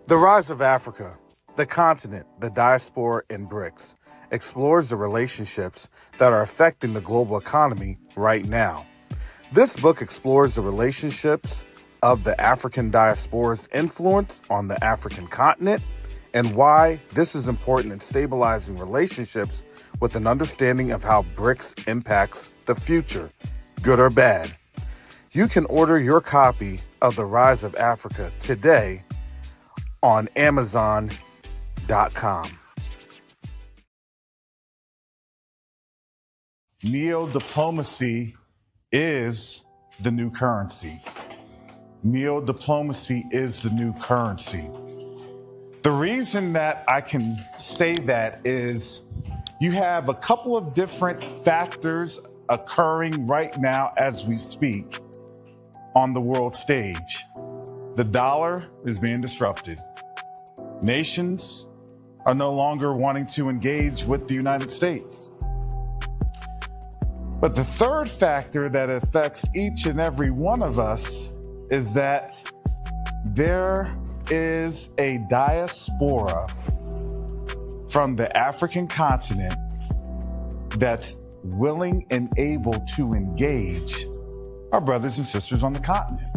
The Rise of Africa, the continent, the diaspora, and BRICS explores the relationships that are affecting the global economy right now. This book explores the relationships of the African diaspora's influence on the African continent and why this is important in stabilizing relationships with an understanding of how BRICS impacts the future, good or bad. You can order your copy of The Rise of Africa today on Amazon.com. Neo-diplomacy is the new currency. Neo-diplomacy is the new currency. The reason that I can say that is you have a couple of different factors occurring right now as we speak on the world stage. The dollar is being disrupted. Nations are no longer wanting to engage with the United States. But the third factor that affects each and every one of us is that there is a diaspora from the African continent that's willing and able to engage our brothers and sisters on the continent.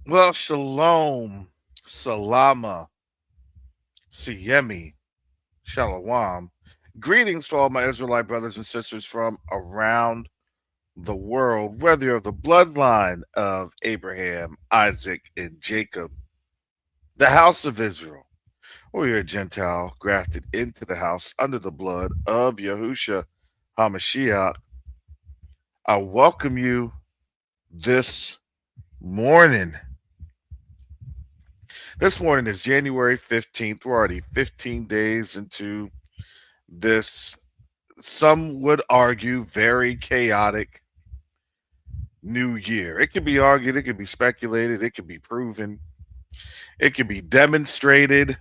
Well, shalom, salama, siyemi, shalom. Greetings to all my Israelite brothers and sisters from around the world, whether you're of the bloodline of Abraham, Isaac, and Jacob, the house of Israel, or you're a Gentile grafted into the house under the blood of Yahusha HaMashiach. I welcome you this morning. This morning is January 15th. We're already 15 days into this, some would argue, very chaotic new year. It can be argued, it can be speculated, it can be proven, it can be demonstrated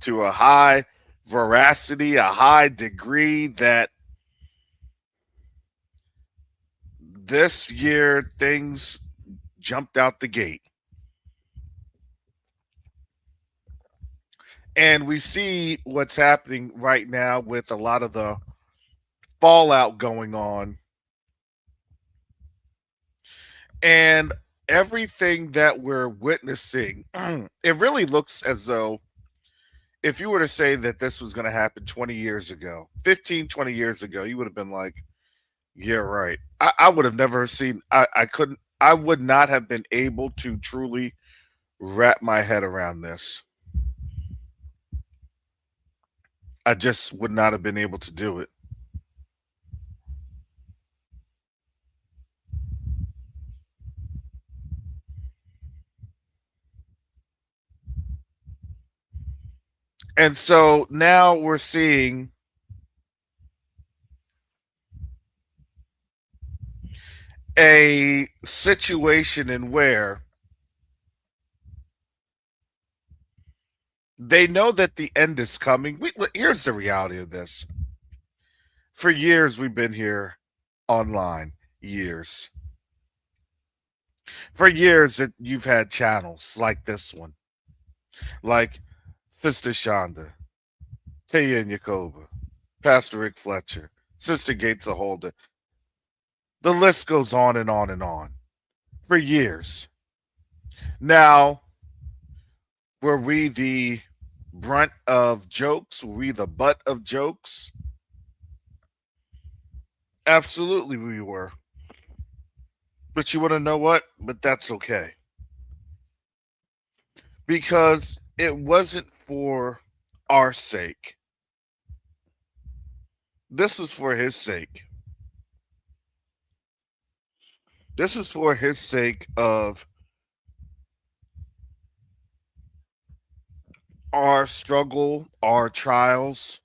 to a high veracity, a high degree that this year things jumped out the gate. And we see what's happening right now with a lot of the fallout going on. And everything that we're witnessing, it really looks as though if you were to say that this was going to happen 20 years ago, 15, 20 years ago, you would have been like, yeah, right. I would have never seen, I would not have been able to truly wrap my head around this. I just would not have been able to do it. And so now we're seeing a situation in where they know that the end is coming. Here's the reality of this. For years, we've been here online. Years. For years, that you've had channels like this one, like Sister Shonda, Taya and Yakoba, Pastor Rick Fletcher, Sister Gates of Holder. The list goes on and on and on for years. Now, Were we the brunt of jokes? Were we the butt of jokes? Absolutely, we were. But you want to know what? But that's okay. Because it wasn't for our sake. This was for his sake. This is for his sake of our struggle, our trials.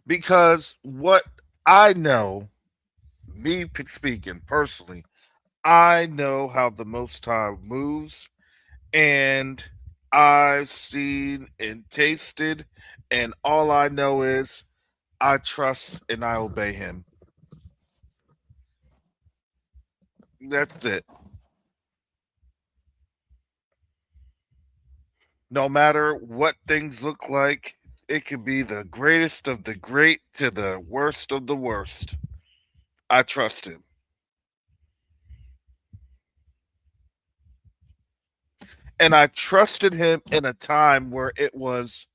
Because what I know, me speaking personally, I know how the Most High moves, and I've seen and tasted, and all I know is I trust and I obey him. That's it. No matter what things look like, it can be the greatest of the great to the worst of the worst. I trust him. And I trusted him in a time where it was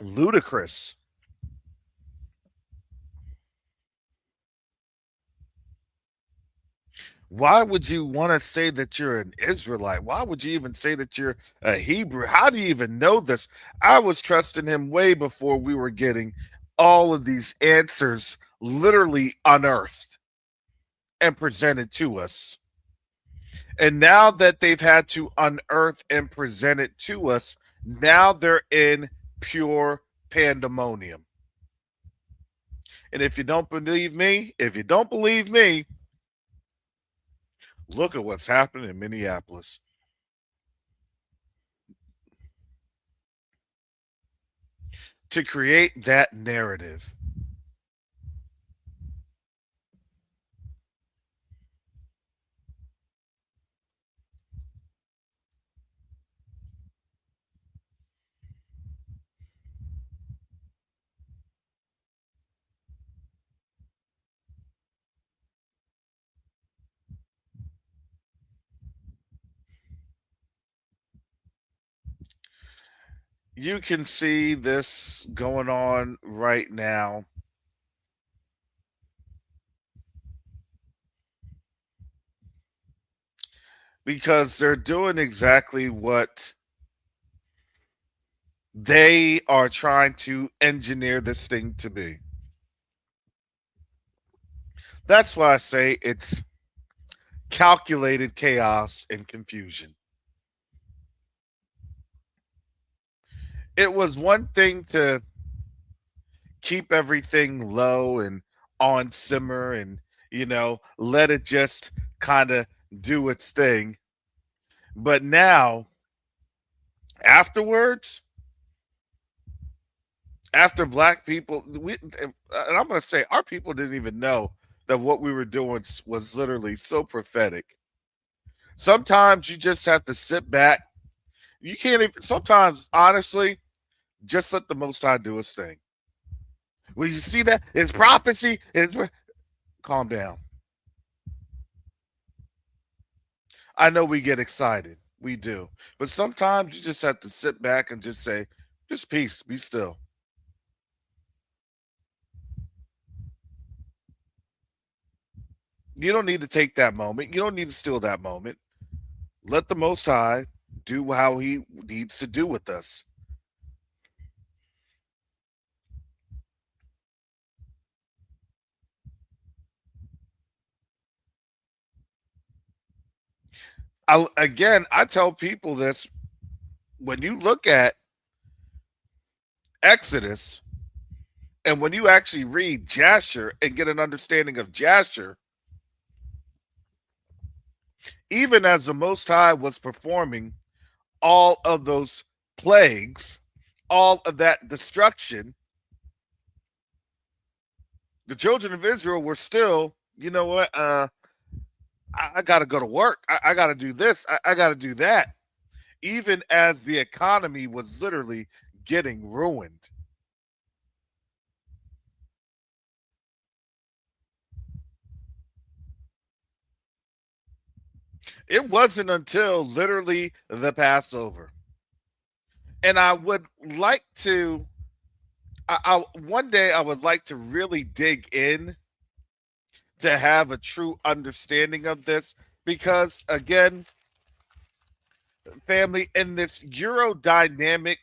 ludicrous. Why would you want to say that you're an Israelite? Why would you even say that you're a Hebrew? How do you even know this? I was trusting him way before we were getting all of these answers literally unearthed and presented to us. And now that they've had to unearth and present it to us, now they're in pure pandemonium. And if you don't believe me, look at what's happening in Minneapolis. To create that narrative. You can see this going on right now because they're doing exactly what they are trying to engineer this thing to be. That's why I say it's calculated chaos and confusion. It was one thing to keep everything low and on simmer and, let it just kind of do its thing. But now, afterwards, after black people, and I'm going to say our people didn't even know that what we were doing was literally so prophetic. Sometimes you just have to sit back. You can't even, sometimes, honestly, just let the Most High do his thing. When you see that, it's prophecy, calm down. I know we get excited. We do. But sometimes you just have to sit back and just say, just peace, be still. You don't need to take that moment. You don't need to steal that moment. Let the Most High do how he needs to do with us. I tell people this when you look at Exodus and when you actually read Jasher and get an understanding of Jasher, even as the Most High was performing all of those plagues, all of that destruction, the children of Israel were still, you know what? I got to go to work. I got to do this. I got to do that. Even as the economy was literally getting ruined. It wasn't until literally the Passover. And I would like to, one day I would like to really dig in to have a true understanding of this because, again, family, in this Euro dominated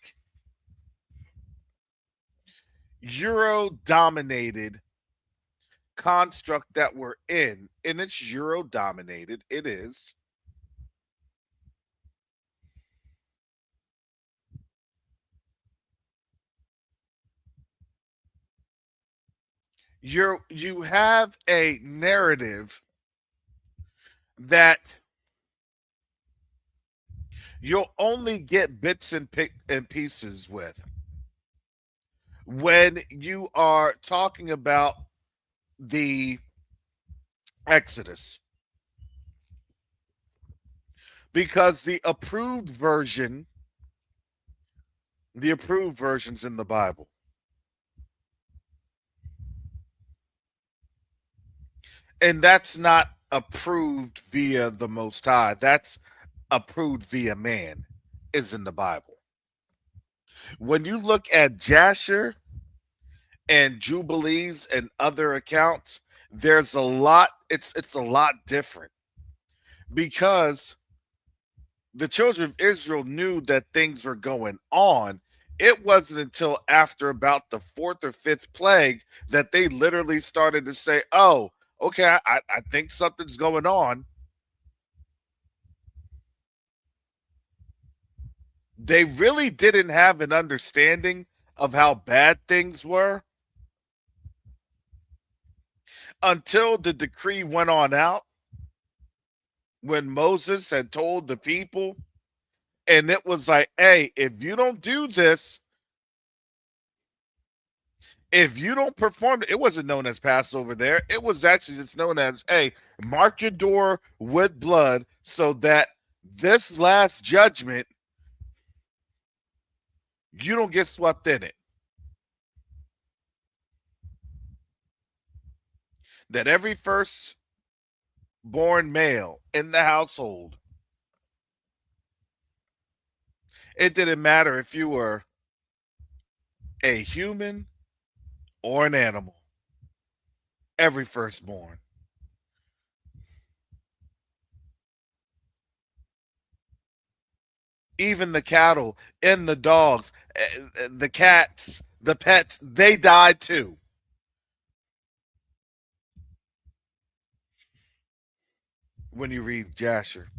construct that we're in, and it's Euro dominated, it is. You have a narrative that you'll only get bits and pieces with when you are talking about the Exodus, because the approved versions in the Bible, and that's not approved via the Most High. That's approved via man, is in the Bible. When you look at Jasher and Jubilees and other accounts, there's a lot. It's a lot different because the children of Israel knew that things were going on. It wasn't until after about the fourth or fifth plague that they literally started to say, "Oh, okay, I think something's going on." They really didn't have an understanding of how bad things were until the decree went on out when Moses had told the people, and it was like, hey, if you don't do this, if you don't perform, it wasn't known as Passover there. It was actually just known as, hey, mark your door with blood so that this last judgment, you don't get swept in it. That every first born male in the household, it didn't matter if you were a human or an animal, every firstborn. Even the cattle and the dogs, the cats, the pets, they died too. When you read Jasher.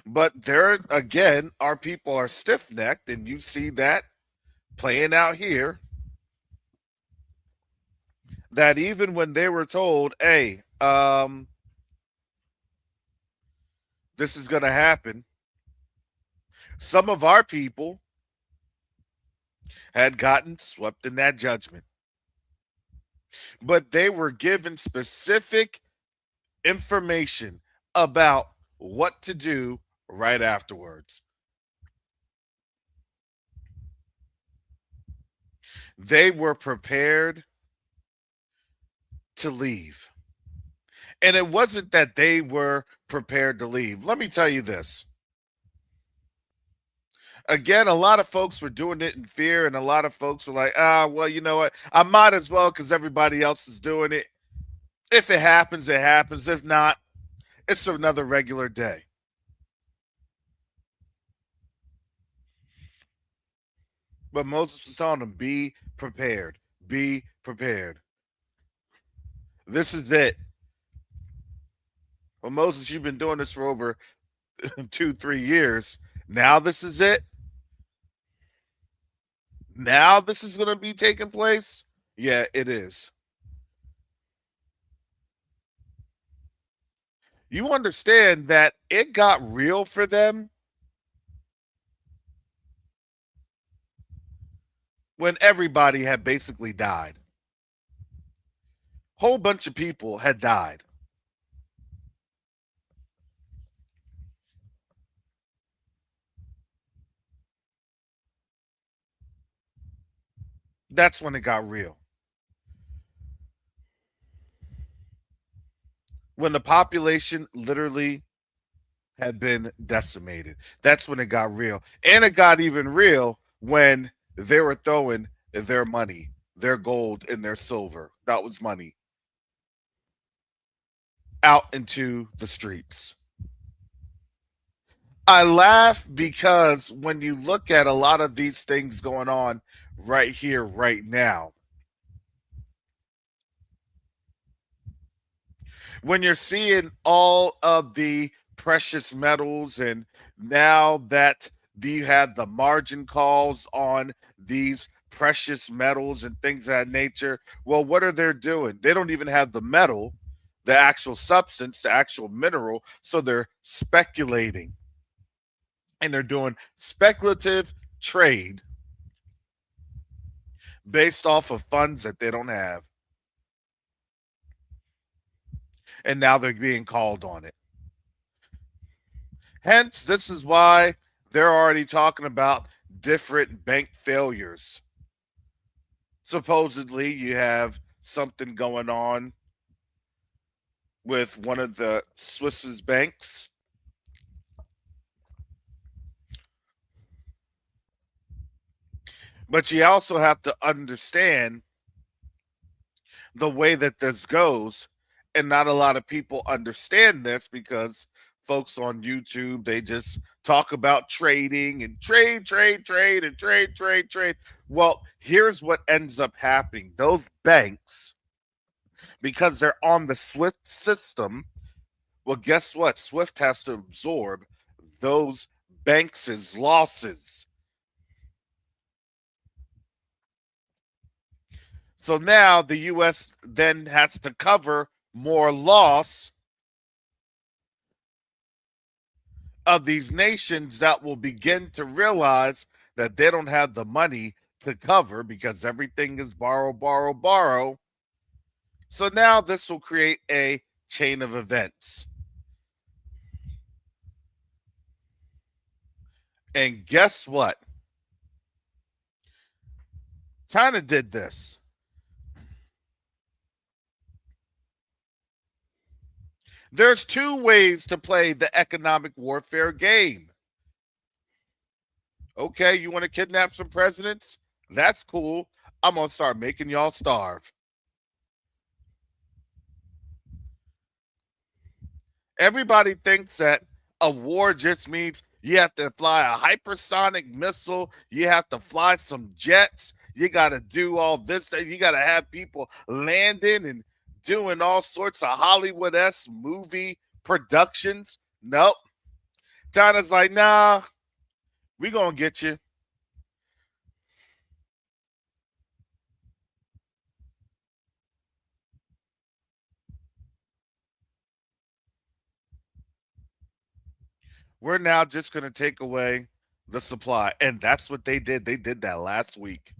But there again, our people are stiff necked, and you see that playing out here. That even when they were told, hey, this is going to happen, some of our people had gotten swept in that judgment. But they were given specific information about what to do right afterwards. They were prepared to leave. And it wasn't that they were prepared to leave. Let me tell you this. Again, a lot of folks were doing it in fear, and a lot of folks were like, well, you know what? I might as well because everybody else is doing it. If it happens, it happens. If not, it's another regular day. But Moses was telling them, be prepared. Be prepared. This is it. Well, Moses, you've been doing this for over 2, 3 years. Now this is it. Now this is going to be taking place. Yeah, it is. You understand that it got real for them when everybody had basically died. Whole bunch of people had died. That's when it got real. when the population literally had been decimated. That's when it got real. And it got even real when they were throwing their money, their gold, and their silver. That was money out into the streets. I laugh because when you look at a lot of these things going on right here, right now, when you're seeing all of the precious metals, and now that you have the margin calls on these precious metals and things of that nature, well, what are they doing? They don't even have the metal, the actual substance, the actual mineral, so they're speculating, and they're doing speculative trade based off of funds that they don't have, and now they're being called on it. Hence, this is why they're already talking about different bank failures. Supposedly, you have something going on with one of the Swiss's banks. But you also have to understand the way that this goes. And not a lot of people understand this because folks on YouTube, they just talk about trading and trade, and trade. Well, here's what ends up happening. Those banks, because they're on the Swift system, well, guess what? Swift has to absorb those banks' losses. So now the U.S. then has to cover more loss of these nations that will begin to realize that they don't have the money to cover because everything is borrow, borrow, borrow. So now this will create a chain of events. And guess what? China did this. There's two ways to play the economic warfare game. Okay, you want to kidnap some presidents? That's cool. I'm going to start making y'all starve. Everybody thinks that a war just means you have to fly a hypersonic missile, you have to fly some jets, you got to do all this, you got to have people landing and doing all sorts of Hollywood-esque movie productions. Nope. China's like, nah, we gonna get you. We're now just gonna take away the supply. And that's what they did. They did that last week.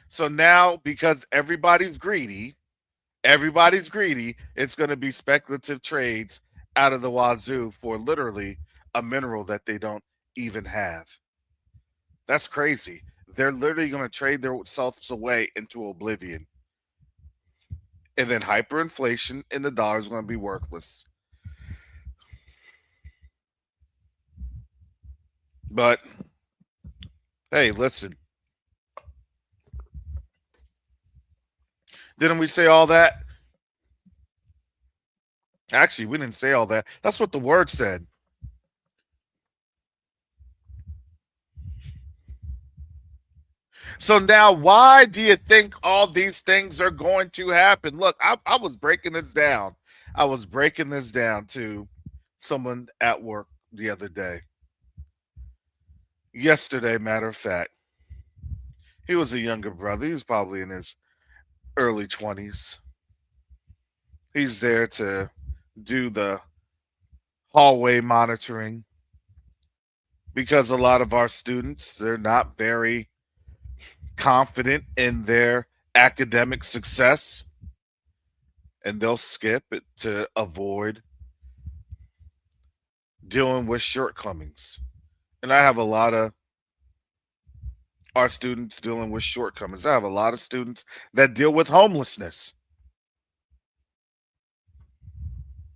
So now, because everybody's greedy, it's going to be speculative trades out of the wazoo for literally a mineral that they don't even have. That's crazy. They're literally going to trade themselves away into oblivion. And then hyperinflation and the dollar is going to be worthless. But hey, listen. Didn't we say all that? Actually, we didn't say all that. That's what the word said. So now, why do you think all these things are going to happen? Look, I was breaking this down. I was breaking this down to someone at work the other day. Yesterday, matter of fact. He was a younger brother. He was probably in his early 20s. He's there to do the hallway monitoring because a lot of our students, they're not very confident in their academic success, and they'll skip it to avoid dealing with shortcomings. And I have a lot of are students dealing with shortcomings. I have a lot of students that deal with homelessness.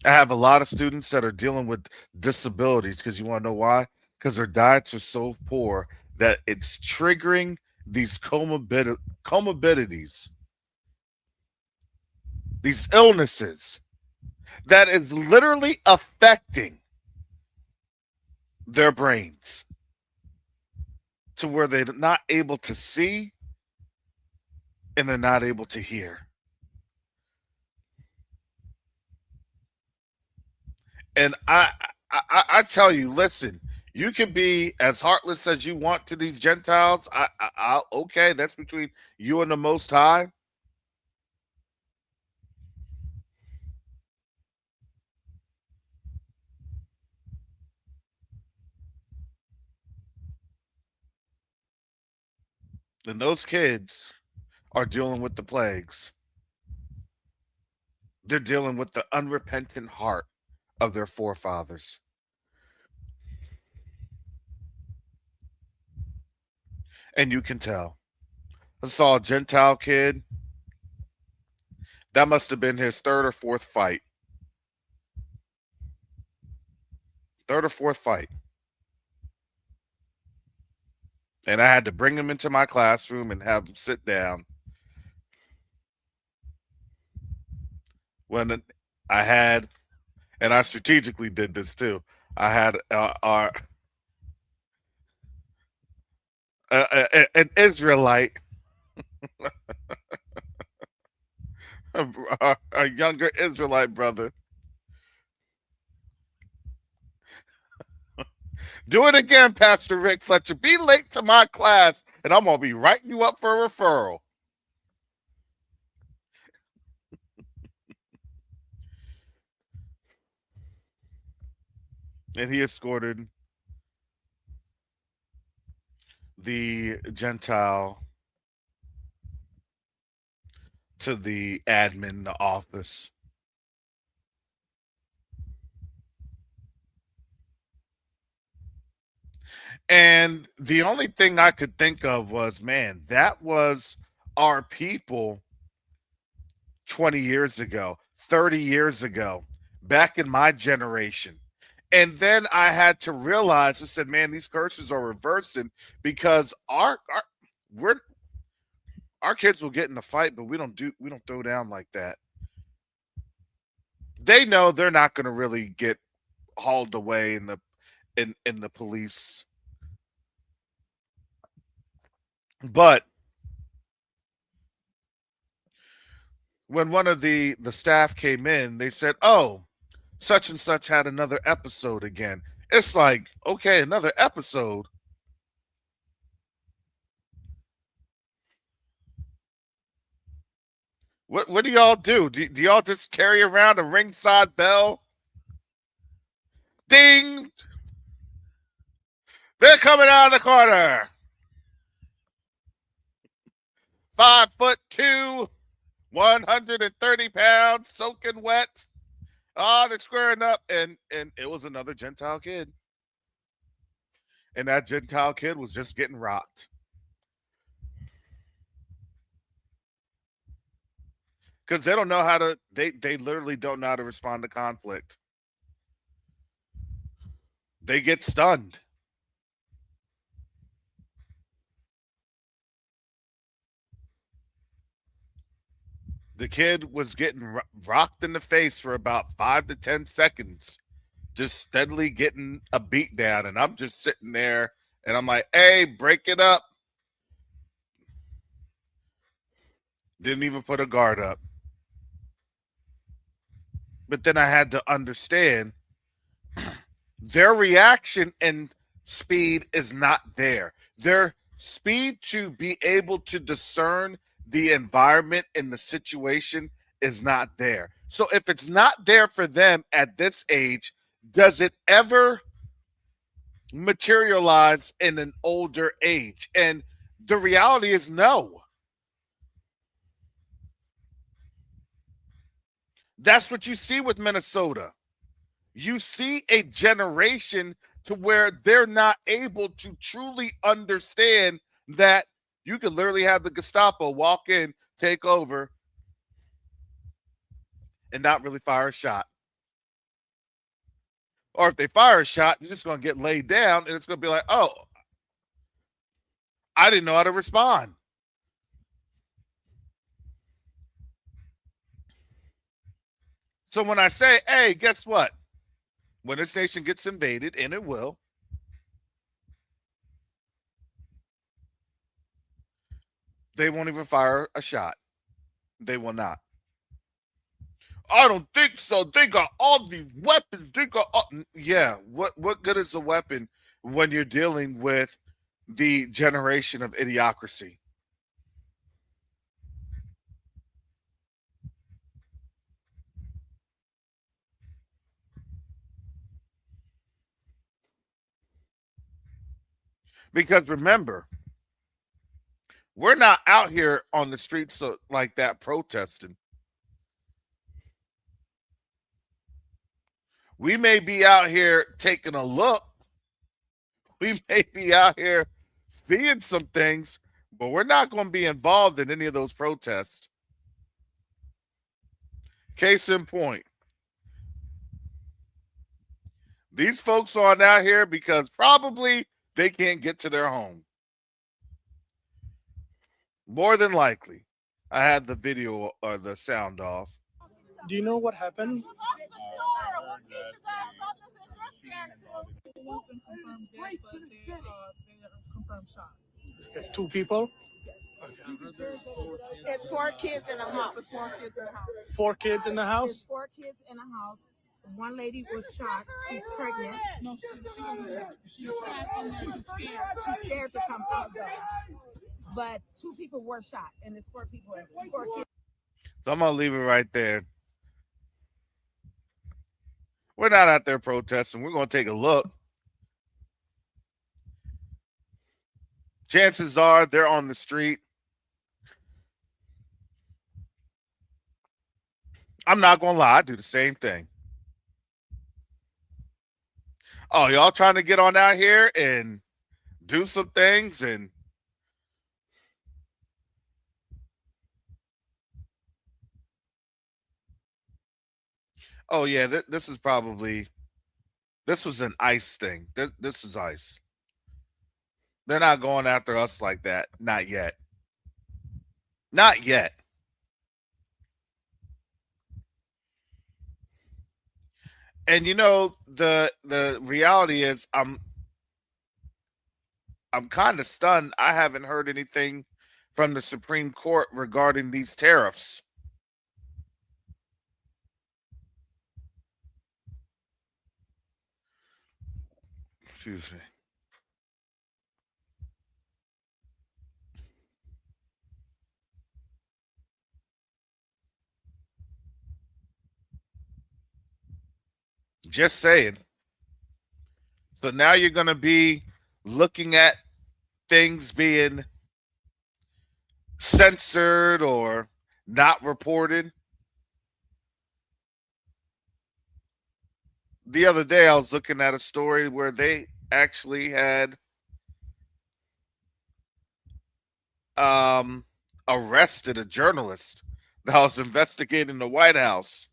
I have a lot of students that are dealing with disabilities because you want to know why? Because their diets are so poor that it's triggering these comorbidities, these illnesses that is literally affecting their brains to where they're not able to see and they're not able to hear. And I tell you, listen, you can be as heartless as you want to these Gentiles. Okay, that's between you and the Most High. And those kids are dealing with the plagues. They're dealing with the unrepentant heart of their forefathers. And you can tell. I saw a Gentile kid. That must have been his third or fourth fight. Third or fourth fight. And I had to bring him into my classroom and have him sit down. When I had, and I strategically did this too, I had an Israelite, a younger Israelite brother. Do it again, Pastor Rick Fletcher. Be late to my class, and I'm going to be writing you up for a referral. And he escorted the Gentile to the admin, the office. And the only thing I could think of was, man, that was our people 20 years ago, 30 years ago, back in my generation. And then I had to realize, I said, man, these curses are reversing because we're our kids will get in a fight, but we don't throw down like that. They know they're not going to really get hauled away in the police. But when one of the staff came in, they said, "Oh, such and such had another episode again." It's like, okay, another episode. What do y'all do? Do y'all just carry around a ringside bell? Ding! They're coming out of the corner. 5'2", 130 pounds, soaking wet. They're squaring up, and it was another Gentile kid, and that Gentile kid was just getting rocked because they don't know how to. They literally don't know how to respond to conflict. They get stunned. The kid was getting rocked in the face for about 5 to 10 seconds, just steadily getting a beat down. And I'm just sitting there and I'm like, hey, break it up. Didn't even put a guard up. But then I had to understand their reaction and speed is not there. Their speed to be able to discern the environment and the situation is not there. So if it's not there for them at this age, does it ever materialize in an older age? And the reality is no. That's what you see with Minnesota. You see a generation to where they're not able to truly understand that you could literally have the Gestapo walk in, take over, and not really fire a shot. Or if they fire a shot, you're just going to get laid down, and it's going to be like, oh, I didn't know how to respond. So when I say, hey, guess what? When this nation gets invaded, and it will, they won't even fire a shot. They will not. I don't think so. They got all these weapons. They got yeah. What good is a weapon when you're dealing with the generation of idiocracy? Because remember, we're not out here on the streets like that protesting. We may be out here taking a look. We may be out here seeing some things, but we're not going to be involved in any of those protests. Case in point, these folks aren't out here because probably they can't get to their home. More than likely. I had the video or the sound off. Do you know what happened? Okay, two people. There's 4 kids in the house. Four kids in the There's house. 4 kids in the house. One lady was shot. She's pregnant. No, she wasn't shot. She's trapped in there. She's scared. She's scared to come out though. But 2 people were shot, and there's 4 people. 4 kids. So I'm going to leave it right there. We're not out there protesting. We're going to take a look. Chances are they're on the street. I'm not going to lie. I do the same thing. Oh, y'all trying to get on out here and do some things and oh yeah, this is probably this was an ICE thing. This is ICE. They're not going after us like that. Not yet. Not yet. And you know the reality is I'm kind of stunned. I haven't heard anything from the Supreme Court regarding these tariffs. Excuse me. Just saying. So now you're going to be looking at things being censored or not reported. The other day, I was looking at a story where they actually had arrested a journalist that was investigating the White House.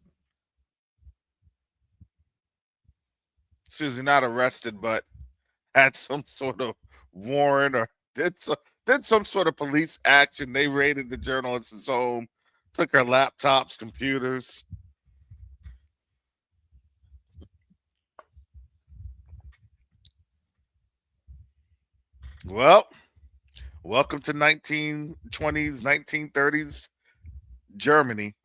Excuse me, not arrested, but had some sort of warrant or did some sort of police action. They raided the journalist's home, took her laptops, computers. Well, welcome to 1920s, 1930s Germany.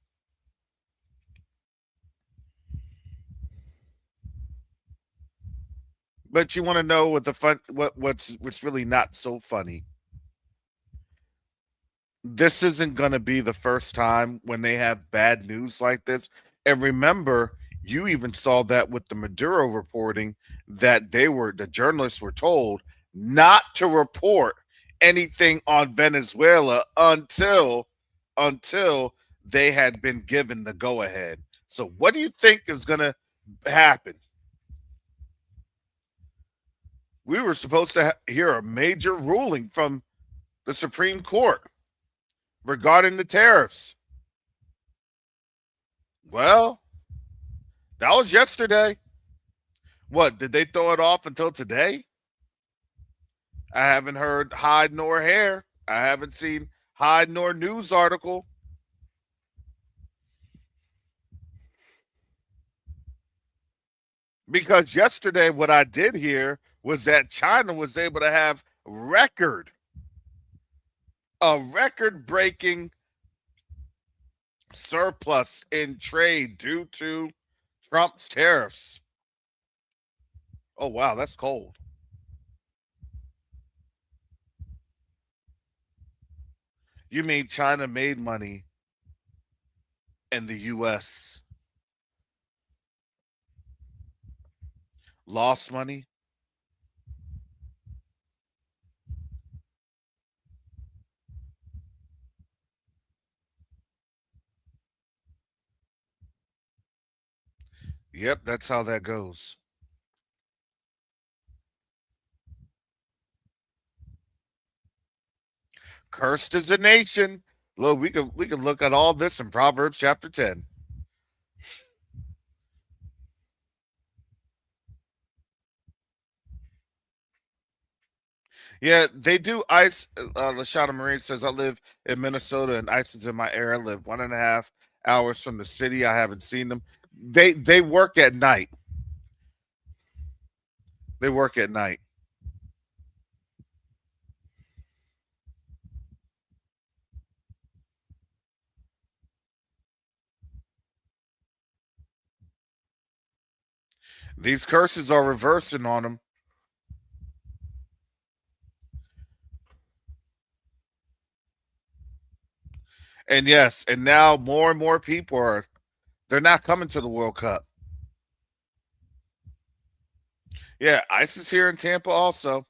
But you want to know what the what's really not so funny. This isn't going to be the first time when they have bad news like this. And remember, you even saw that with the Maduro reporting that the journalists were told not to report anything on Venezuela until they had been given the go ahead. So what do you think is going to happen? We were supposed to hear a major ruling from the Supreme Court regarding the tariffs. Well, that was yesterday. What, did they throw it off until today? I haven't heard hide nor hair. I haven't seen hide nor news article. Because yesterday, what I did hear was that China was able to have a record breaking surplus in trade due to Trump's tariffs. Oh, wow, that's cold. You mean China made money and the U.S. lost money? Yep, that's how that goes. Cursed is a nation. Look, we could look at all this in Proverbs chapter 10. Yeah, they do ice. Lashana Marie says, I live in Minnesota and ice is in my area. I live 1.5 hours from the city. I haven't seen them. They work at night. They work at night. These curses are reversing on them. And yes, and now more and more people they're not coming to the World Cup. Yeah, ice is here in Tampa also.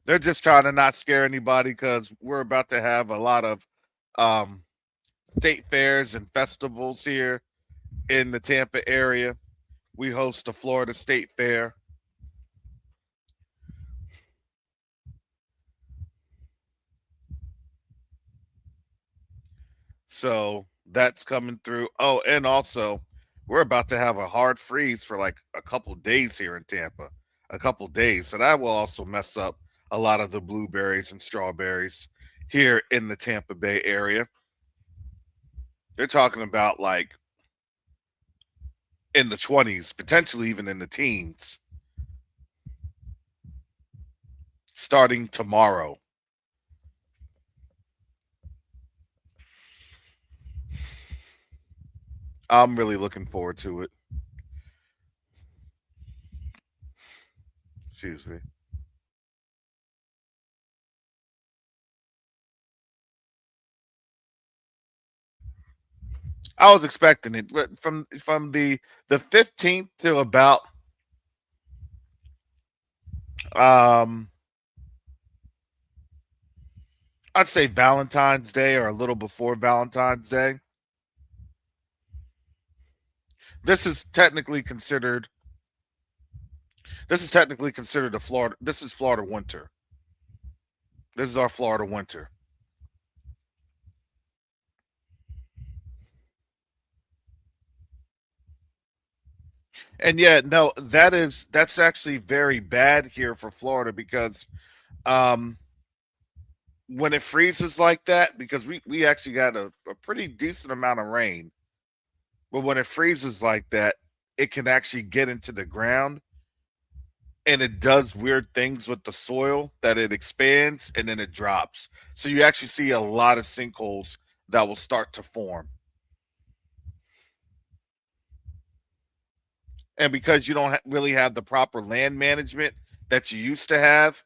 They're just trying to not scare anybody because we're about to have a lot of um, state fairs and festivals here in the Tampa area. We host the Florida State Fair. So that's coming through. Oh, and also, we're about to have a hard freeze for like a couple days here in Tampa. A couple days. So that will also mess up a lot of the blueberries and strawberries here in the Tampa Bay area. They're talking about like in the 20s, potentially even in the teens, starting tomorrow. I'm really looking forward to it. Excuse me. I was expecting it, but from the 15th to about um I'd say Valentine's Day or a little before Valentine's Day. This is technically considered a Florida. This is Florida winter. This is our Florida winter. And yeah, no, that's actually very bad here for Florida because um when it freezes like that, because we actually got a pretty decent amount of rain, but when it freezes like that, it can actually get into the ground and it does weird things with the soil that it expands and then it drops. So you actually see a lot of sinkholes that will start to form. And because you don't really have the proper land management that you used to have,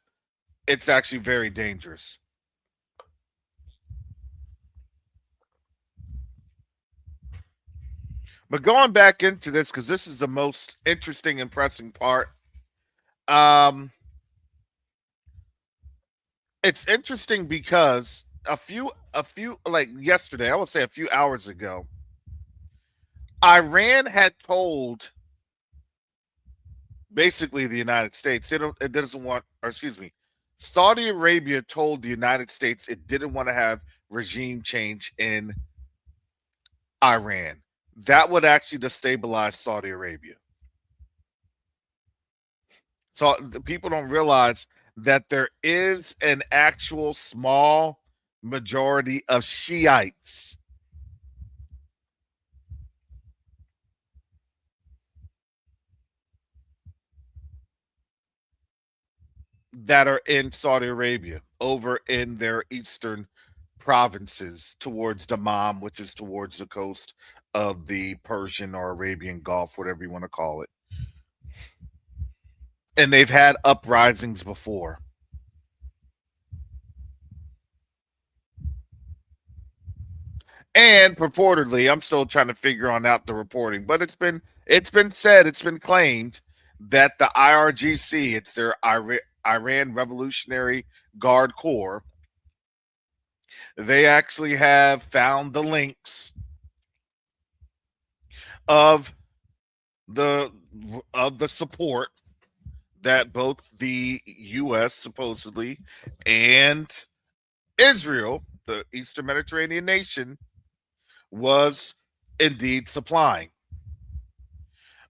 it's actually very dangerous. But going back into this, because this is the most interesting and pressing part, um, it's interesting because a few like yesterday, I would say a few hours ago, Iran had told basically the United States. It doesn't want, or excuse me, Saudi Arabia told the United States it didn't want to have regime change in Iran. That would actually destabilize Saudi Arabia. So the people don't realize that there is an actual small majority of Shiites that are in Saudi Arabia, over in their eastern provinces towards Dammam, which is towards the coast of the Persian or Arabian Gulf, whatever you want to call it. And they've had uprisings before. And purportedly, I'm still trying to figure on out the reporting, but it's been said, it's been claimed that the IRGC, it's their Iran Revolutionary Guard Corps, they actually have found the links of the of the support that both the US supposedly and Israel, the Eastern Mediterranean nation, was indeed supplying.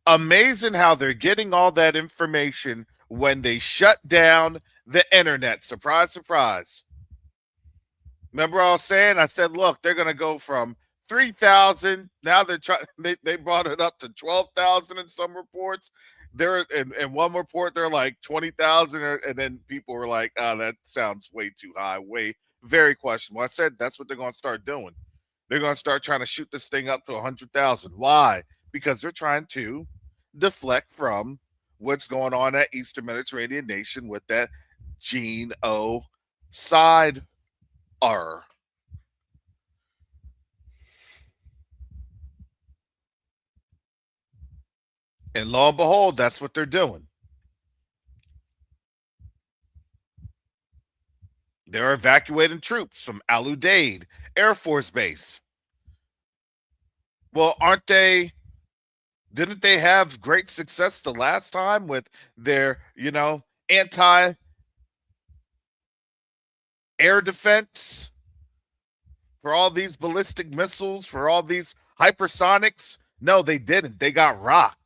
Amazing how they're getting all that information when they shut down the internet. Surprise, surprise. Remember I was saying? I said, look, they're going to go from 3,000. Now they're trying. They brought it up to 12,000 in some reports. There in one report they're like 20,000, and then people were like, "Oh, that sounds way too high, way very questionable." I said that's what they're going to start doing. They're going to start trying to shoot this thing up to 100,000. Why? Because they're trying to deflect from what's going on at Eastern Mediterranean nation with that Gene O side R. And lo and behold, that's what they're doing. They're evacuating troops from Al Udeid Air Force Base. Well, aren't they? Didn't they have great success the last time with their, anti air defense for all these ballistic missiles, for all these hypersonics? No, they didn't. They got rocked.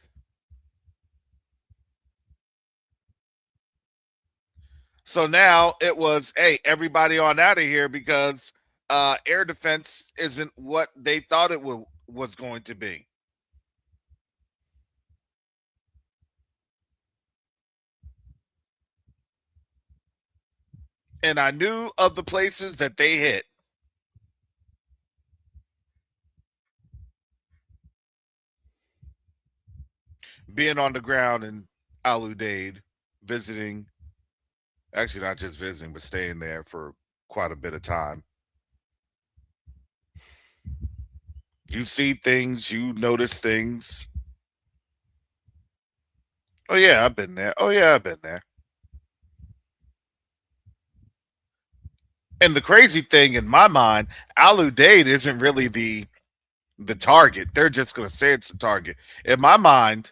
So now it was, hey, everybody on out of here because air defense isn't what they thought it was going to be. And I knew of the places that they hit. Being on the ground in Al Udeid, visiting, actually not just visiting, but staying there for quite a bit of time. You see things, you notice things. Oh yeah, I've been there. Oh yeah, I've been there. And the crazy thing in my mind, Al Udeid isn't really the target. They're just going to say it's the target. In my mind,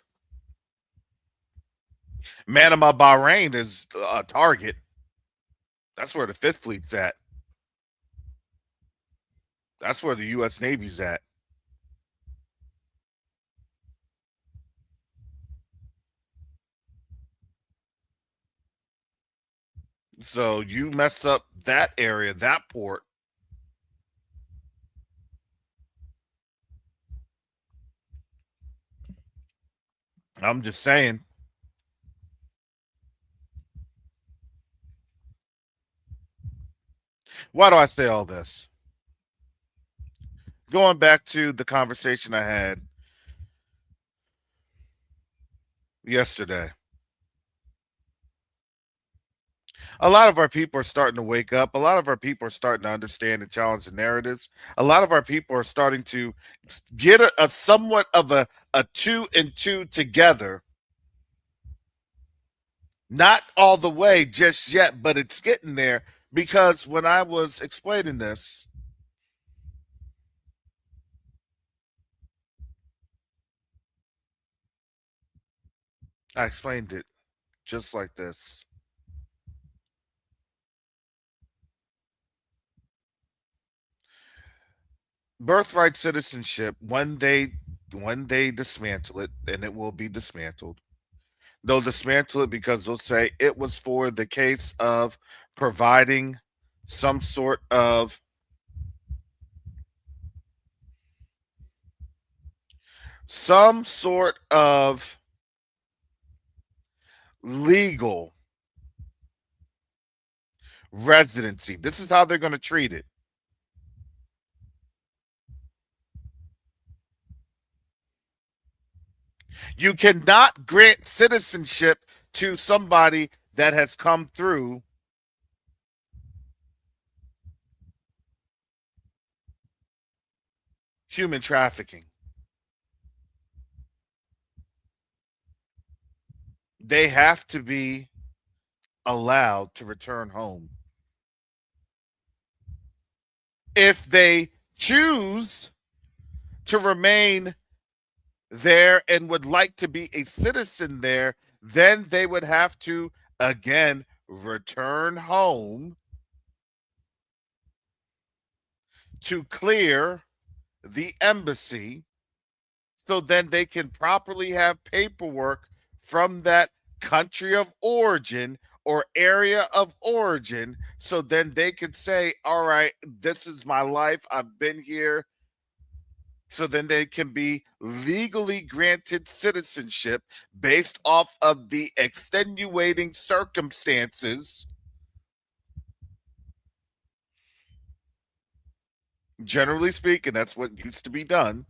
Manama Bahrain is a target. That's where the Fifth Fleet's at. That's where the U.S. Navy's at. So you mess up that area, that port. I'm just saying. Why do I say all this? Going back to the conversation I had yesterday. A lot of our people are starting to wake up. A lot of our people are starting to understand and challenge the narratives. A lot of our people are starting to get a somewhat of a two and two together. Not all the way just yet, but it's getting there because when I was explaining this, I explained it just like this. Birthright citizenship, when they dismantle it, and it will be dismantled, they'll dismantle it because they'll say it was for the case of providing some sort of some sort of legal residency. This is how they're going to treat it. You cannot grant citizenship to somebody that has come through human trafficking. They have to be allowed to return home. If they choose to remain there and would like to be a citizen there, then they would have to again return home to clear the embassy so then they can properly have paperwork from that country of origin or area of origin, so then they can say, all right, this is my life, I've been here, so then they can be legally granted citizenship based off of the extenuating circumstances, generally speaking. That's what used to be done.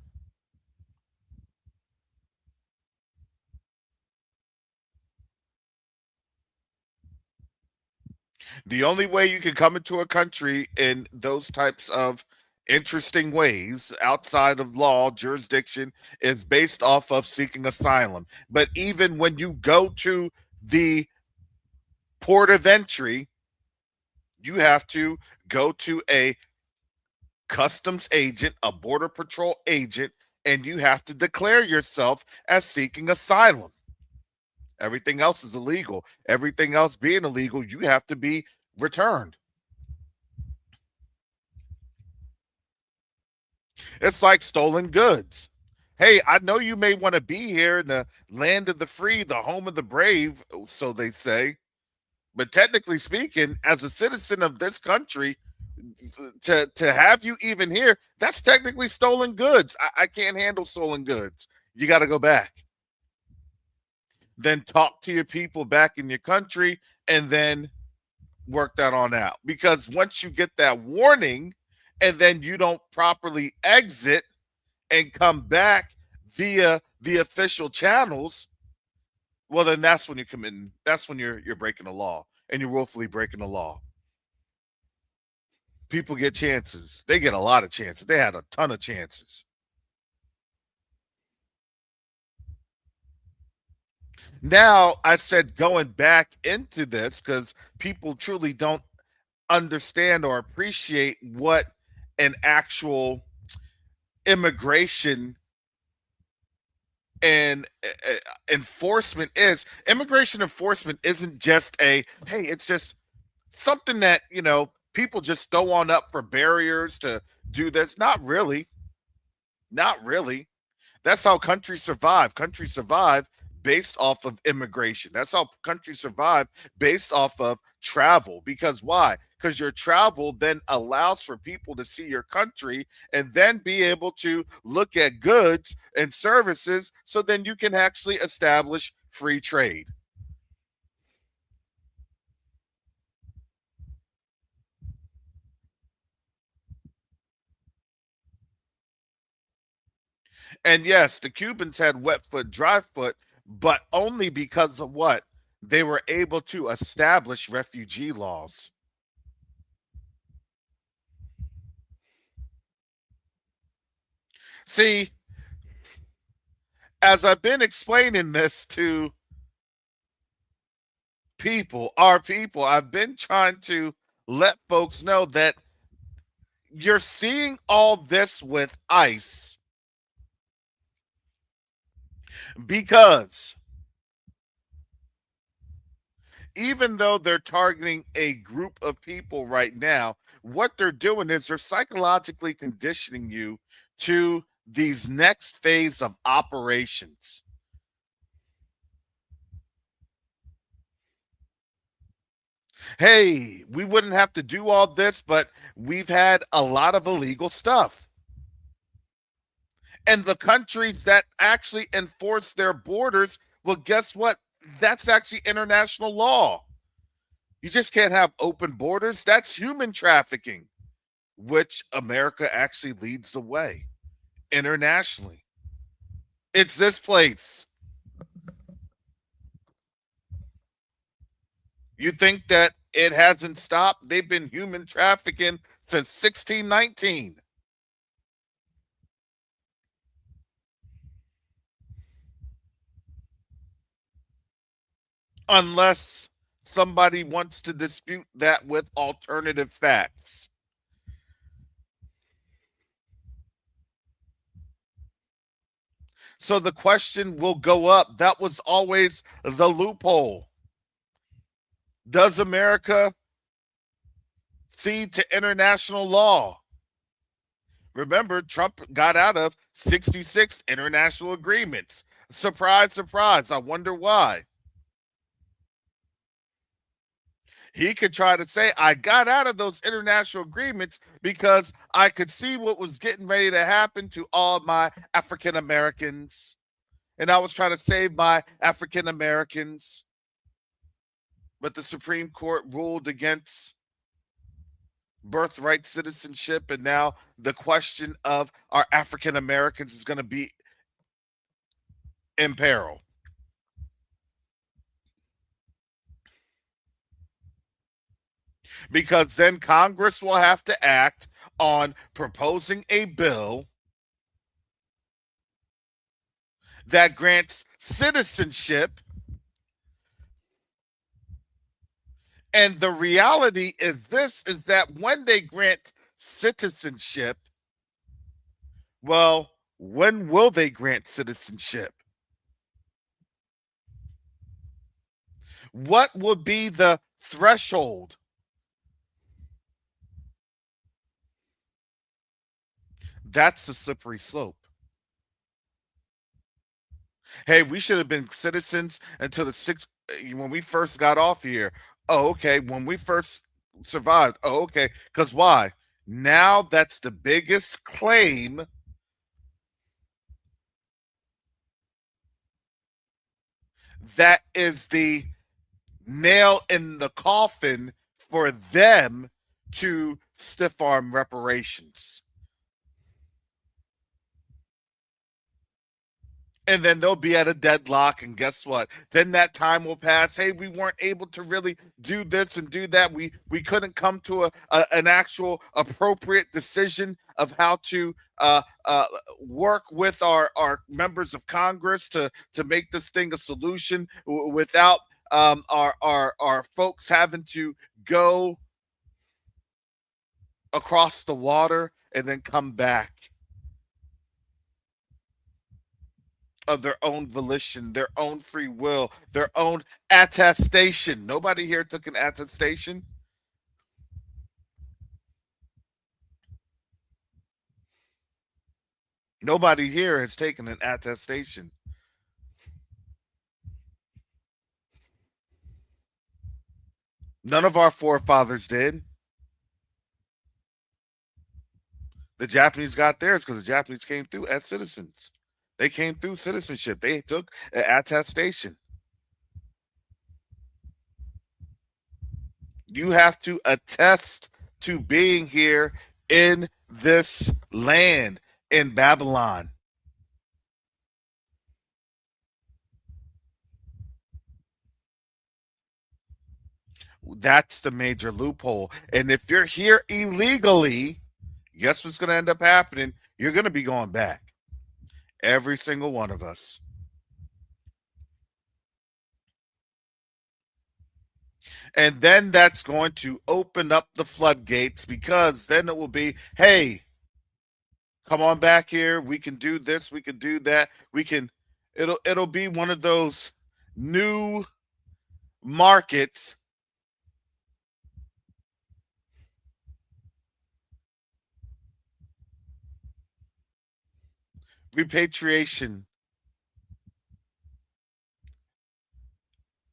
The only way you can come into a country in those types of interesting ways outside of law jurisdiction is based off of seeking asylum. But even when you go to the port of entry, you have to go to a customs agent, a border patrol agent, and you have to declare yourself as seeking asylum. Everything else is illegal. Everything else being illegal, you have to be returned. It's like stolen goods. Hey, I know you may want to be here in the land of the free, the home of the brave, so they say. But technically speaking, as a citizen of this country, to have you even here, that's technically stolen goods. I can't handle stolen goods. You got to go back. Then talk to your people back in your country and then work that on out. Because once you get that warning and then you don't properly exit and come back via the official channels, well, then that's when you're committing. That's when you're breaking the law, and you're willfully breaking the law. People get chances. They get a lot of chances. They had a ton of chances. Now, I said going back into this because people truly don't understand or appreciate what an actual immigration and enforcement is. Immigration enforcement isn't just a, hey, it's just something that, people just throw on up for barriers to do this. Not really. Not really. That's how countries survive. Countries survive based off of immigration. That's how countries survive based off of travel. Because why? Because your travel then allows for people to see your country and then be able to look at goods and services so then you can actually establish free trade. And yes, the Cubans had wet foot, dry foot, but only because of what? They were able to establish refugee laws. See, as I've been explaining this to our people, I've been trying to let folks know that you're seeing all this with ICE because even though they're targeting a group of people right now, what they're doing is they're psychologically conditioning you to these next phase of operations. Hey, we wouldn't have to do all this, but we've had a lot of illegal stuff. And the countries that actually enforce their borders, well, guess what? That's actually international law. You just can't have open borders. That's human trafficking, which America actually leads the way internationally. It's this place. You think that it hasn't stopped? They've been human trafficking since 1619. Unless somebody wants to dispute that with alternative facts. So the question will go up. That was always the loophole. Does America cede to international law? Remember, Trump got out of 66 international agreements. Surprise, surprise. I wonder why. He could try to say, I got out of those international agreements because I could see what was getting ready to happen to all my African Americans. And I was trying to save my African Americans. But the Supreme Court ruled against birthright citizenship. And now the question of our African Americans is going to be in peril. Because then Congress will have to act on proposing a bill that grants citizenship. And the reality is this, is that when they grant citizenship, well, when will they grant citizenship? What would be the threshold? That's the slippery slope. Hey, we should have been citizens until the sixth when we first got off here. Oh, okay. When we first survived. Oh, okay. Because why? Now that's the biggest claim. That is the nail in the coffin for them to stiff arm reparations. And then they'll be at a deadlock, and guess what? Then that time will pass. Hey, we weren't able to really do this and do that. We couldn't come to an actual appropriate decision of how to work with our members of Congress to make this thing a solution without our folks having to go across the water and then come back of their own volition, their own free will, their own attestation. Nobody here took an attestation. Nobody here has taken an attestation. None of our forefathers did. The Japanese got theirs because the Japanese came through as citizens. They came through citizenship. They took an attestation. You have to attest to being here in this land, in Babylon. That's the major loophole. And if you're here illegally, guess what's going to end up happening? You're going to be going back. Every single one of us. And then that's going to open up the floodgates, because then it will be, hey, come on back here. We can do this. We can do that. It'll be one of those new markets repatriation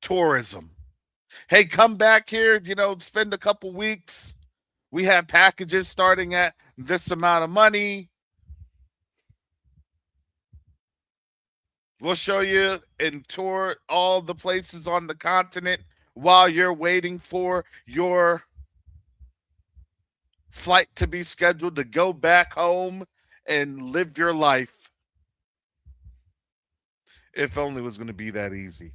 tourism. Hey, come back here, spend a couple weeks. We have packages starting at this amount of money. We'll show you and tour all the places on the continent while you're waiting for your flight to be scheduled to go back home and live your life. If only it was going to be that easy.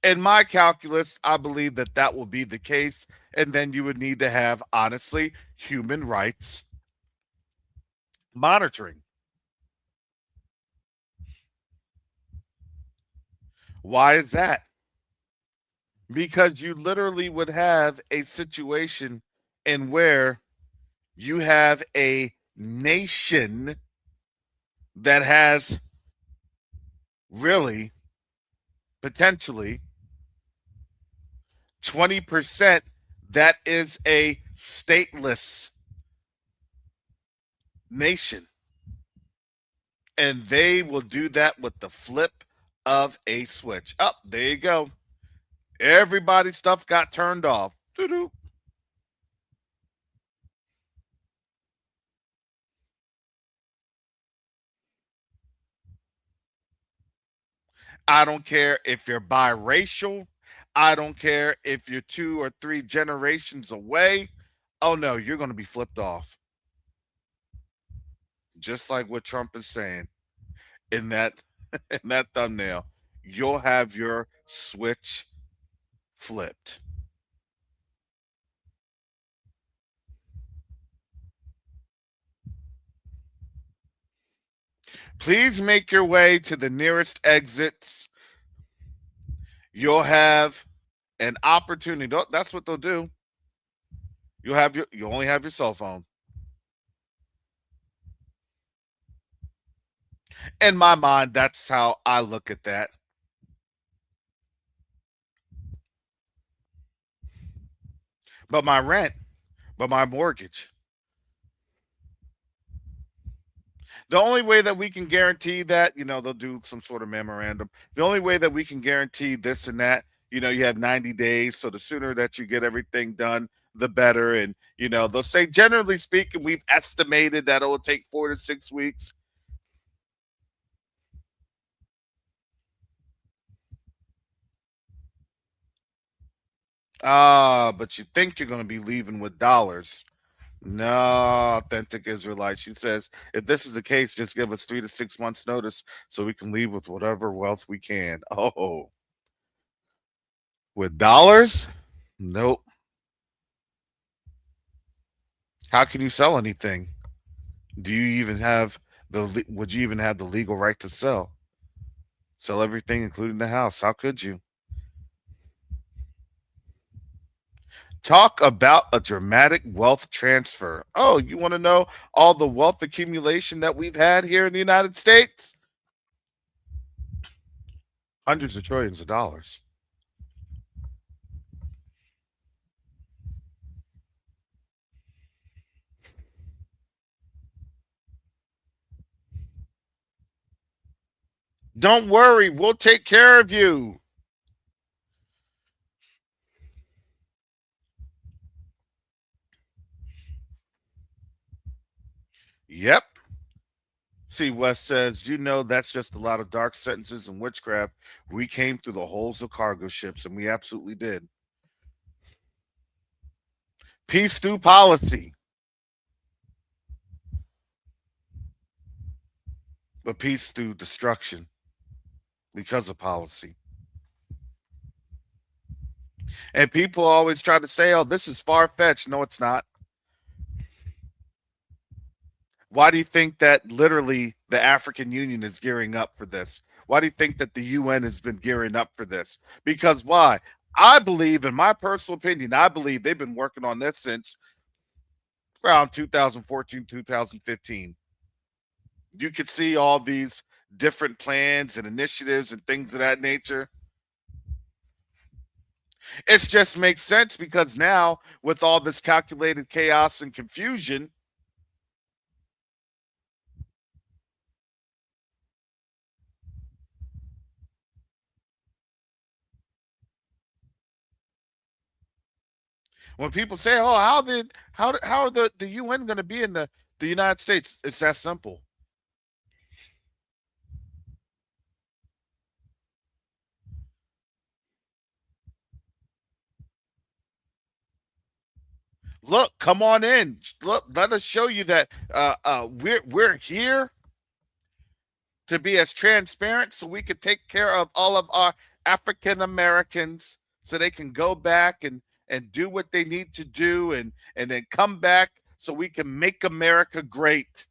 In my calculus, I believe that that will be the case. And then you would need to have, honestly, human rights monitoring. Why is that? Because you literally would have a situation in where you have a nation that has really potentially 20% that is a stateless nation. And they will do that with the flip of a switch. Oh, there you go. Everybody's stuff got turned off. Doo-doo. I don't care if you're biracial. I don't care if you're 2 or 3 generations away. Oh no, you're going to be flipped off. Just like what Trump is saying in that in that thumbnail. You'll have your switch flipped. Please make your way to the nearest exits. You'll have an opportunity. That's what they'll do. You only have your cell phone. In my mind, that's how I look at that. But my rent, but my mortgage. The only way that we can guarantee that, they'll do some sort of memorandum. The only way that we can guarantee this and that, you have 90 days. So the sooner that you get everything done, the better. And, they'll say, generally speaking, we've estimated that it will take 4 to 6 weeks. But you think you're going to be leaving with dollars. No, authentic Israelite. She says, if this is the case, just give us 3 to 6 months notice so we can leave with whatever wealth we can. Oh, with dollars? Nope. How can you sell anything? Do you even have would you even have the legal right to sell? Sell everything, including the house. How could you? Talk about a dramatic wealth transfer. Oh, you want to know all the wealth accumulation that we've had here in the United States? Hundreds of trillions of dollars. Don't worry, we'll take care of you. Yep. See, West says, that's just a lot of dark sentences and witchcraft. We came through the holes of cargo ships, and we absolutely did. Peace through policy. But peace through destruction because of policy. And people always try to say, oh, this is far-fetched. No, it's not. Why do you think that literally the African Union is gearing up for this? Why do you think that the UN has been gearing up for this? Because why? I believe, in my personal opinion, I believe they've been working on this since around 2014, 2015. You could see all these different plans and initiatives and things of that nature. It just makes sense because now, with all this calculated chaos and confusion, when people say, "Oh, how are the UN going to be in the United States?" It's that simple. Look, come on in. Look, let us show you that we're here to be as transparent so we can take care of all of our African Americans so they can go back and do what they need to do and then come back so we can make America great.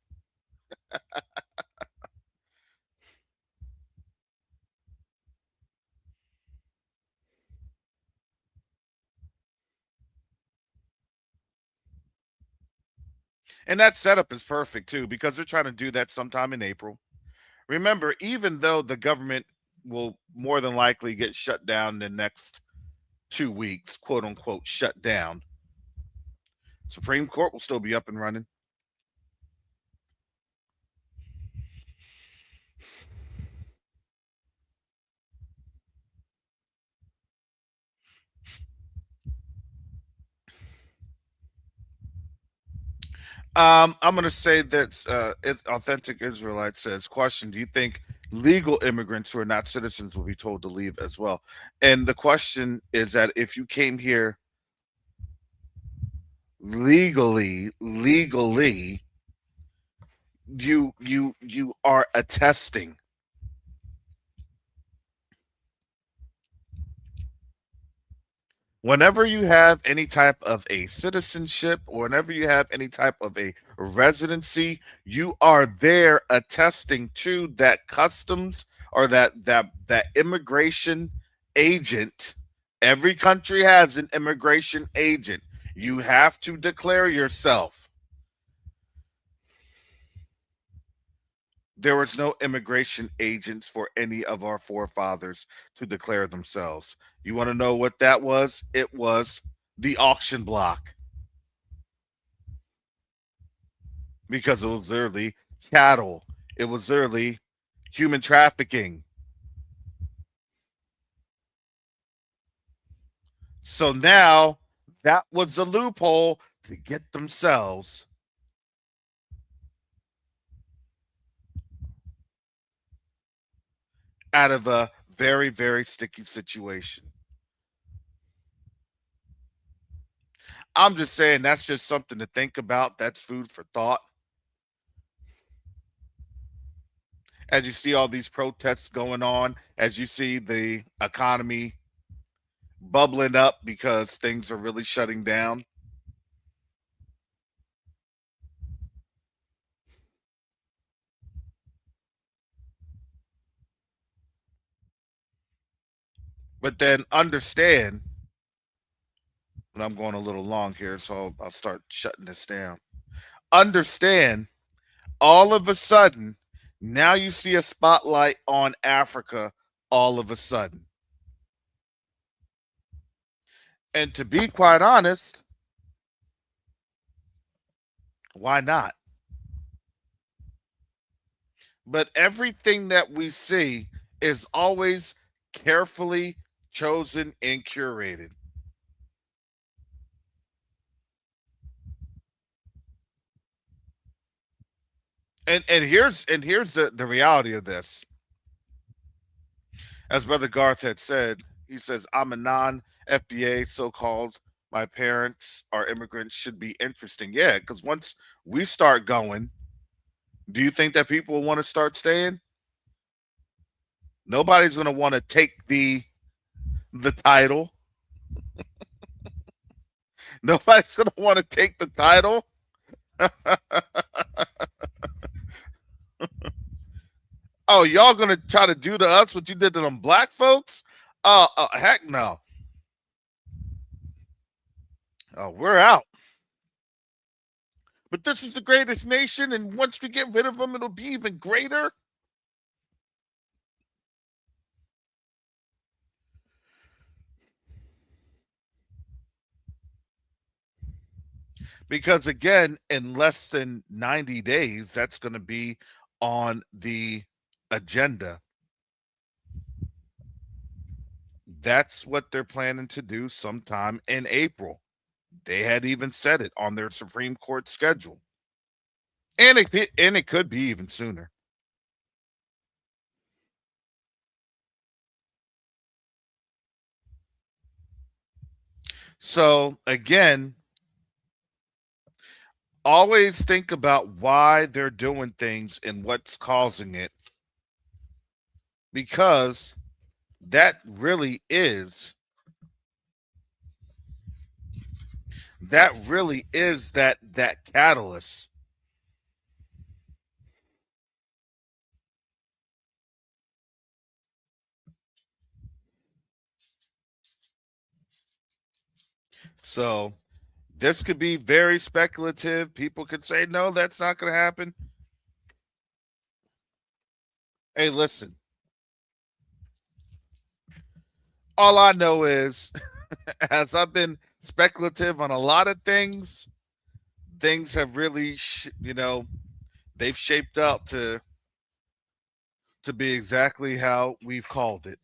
And that setup is perfect too because they're trying to do that sometime in April. Remember, even though the government will more than likely get shut down in the next 2 weeks, quote unquote, shut down, Supreme Court will still be up and running. I'm going to say that Authentic Israelite says, question, do you think legal immigrants who are not citizens will be told to leave as well? And the question is that if you came here legally, you are attesting. Whenever you have any type of a citizenship or whenever you have any type of a residency, you are there attesting to that customs or that immigration agent. Every country has an immigration agent. You have to declare yourself. There was no immigration agents for any of our forefathers to declare themselves. You want to know what that was? It was the auction block because it was literally cattle. It was literally human trafficking. So now that was the loophole to get themselves out of a very, very sticky situation. I'm just saying that's just something to think about. That's food for thought. As you see all these protests going on, as you see the economy bubbling up because things are really shutting down. But then understand, and I'm going a little long here, so I'll start shutting this down. Understand, all of a sudden, now you see a spotlight on Africa all of a sudden. And to be quite honest, why not? But everything that we see is always carefully chosen and curated. And here's the reality of this. As Brother Garth had said, he says, I'm a non FBA, so called. My parents are immigrants, should be interesting. Yeah, because once we start going, do you think that people will want to start staying? Nobody's going to want to take the title. Nobody's going to want to take the title. Oh, y'all going to try to do to us what you did to them black folks? Heck no. Oh, we're out. But this is the greatest nation, and once we get rid of them, it'll be even greater. Because again, in less than 90 days, that's going to be on the agenda. That's what they're planning to do sometime in April. They had even said it on their Supreme Court schedule. And it could be even sooner. So again, always think about why they're doing things and what's causing it, because that really is that catalyst. So this could be very speculative. People could say, no, that's not going to happen. Hey, listen, all I know is, as I've been speculative on a lot of things, things have really, they've shaped up to be exactly how we've called it.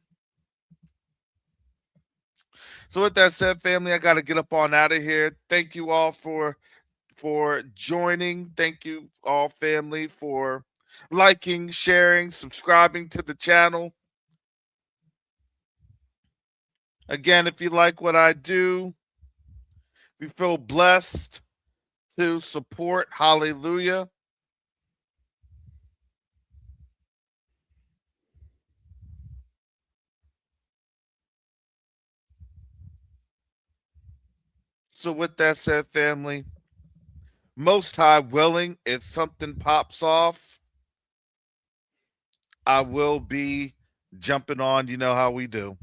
So with that said, family, I got to get up on out of here. Thank you all for joining. Thank you all, family, for liking, sharing, subscribing to the channel. Again, if you like what I do, if you feel blessed to support, hallelujah. So with that said, family, most high willing, if something pops off, I will be jumping on. You know how we do,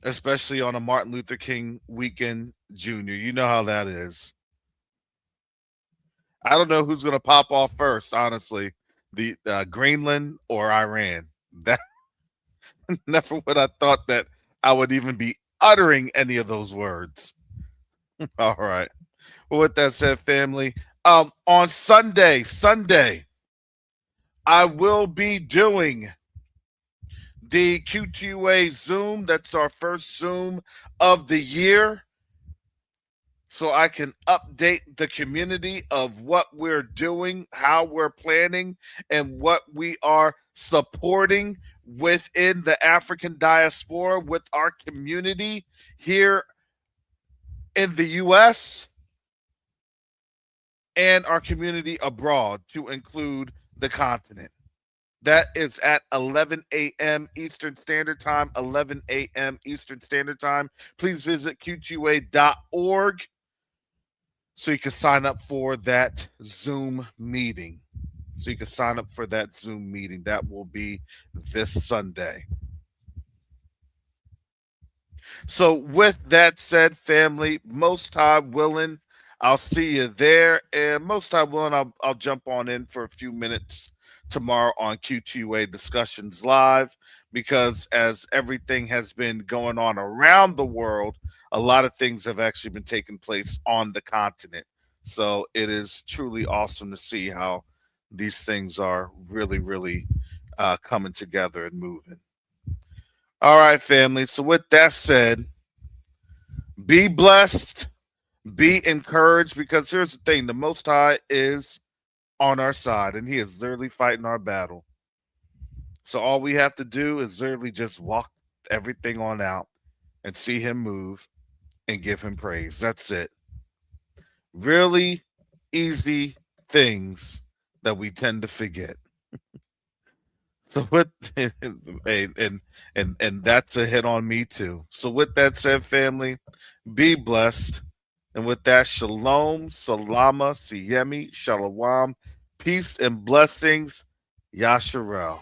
especially on a Martin Luther King weekend, Jr. You know how that is. I don't know who's going to pop off first, honestly, the Greenland or Iran. That never would I thought that I would even be uttering any of those words. All right. Well, with that said, family, on Sunday, I will be doing the Q2A Zoom. That's our first Zoom of the year. So I can update the community of what we're doing, how we're planning, and what we are supporting within the African diaspora with our community here in the U.S. and our community abroad, to include the continent. That is at 11 a.m. Eastern Standard Time, 11 a.m. Eastern Standard Time. Please visit q2a.org so you can sign up for that Zoom meeting. That will be this Sunday. So with that said, family, most high willing, I'll see you there. And most high willing, I'll jump on in for a few minutes tomorrow on Q2A Discussions Live, because as everything has been going on around the world, a lot of things have actually been taking place on the continent. So it is truly awesome to see how these things are really, really coming together and moving. All right, family. So with that said, be blessed, be encouraged, because here's the thing: the Most High is on our side, and He is literally fighting our battle. So all we have to do is literally just walk everything on out and see Him move and give Him praise. That's it. Really easy things that we tend to forget. So what and that's a hit on me too. So with that said, family, be blessed. And with that, shalom, salama, siyemi, shalom, peace and blessings, Yasharel.